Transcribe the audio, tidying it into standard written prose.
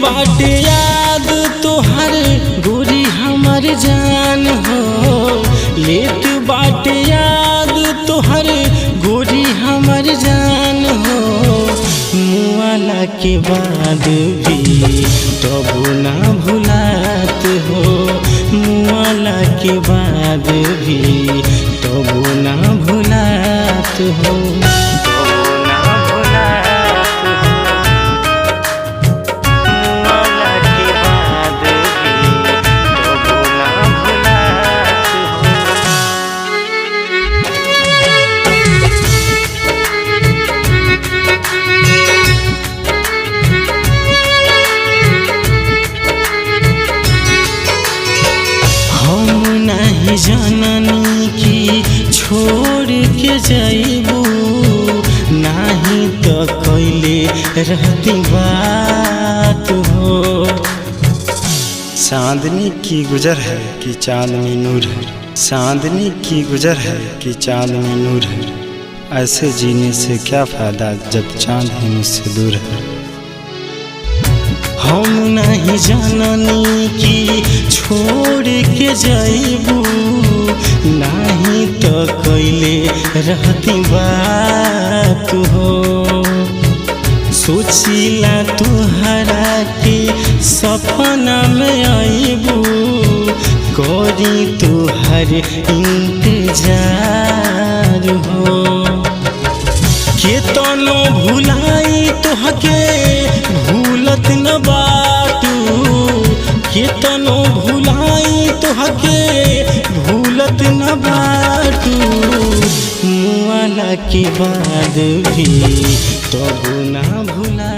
बाटे याद तोहर गोरी हमर जान हो, लेत बाटे याद तोहर गोरी हमर जान हो। मुआला के बाद भी तब ना भुलात हो, मुआला के बाद भी तब ना भुलात हो। नहीं जननी की छोड़ के जाइबू, नहीं तो कैले रहती बात हो। चांदनी की गुजर है कि चांद में नूर है, चांदनी की गुजर है कि चांद में नूर है। ऐसे जीने से क्या फायदा जब चांद ही मुझसे दूर है। हम नहीं जननी की छोड़ के जाइबू, नहीं तो कैले रहती बात हो। सोचिला तुहरा के सपना में आइबू, करी तुहर इंतजार हो। केतनो भुलाई तोहके भूलत न बाटू, केतनो भुलाई तोहके भूलत न बाटू। मुआला के बाद भी तब ना भुला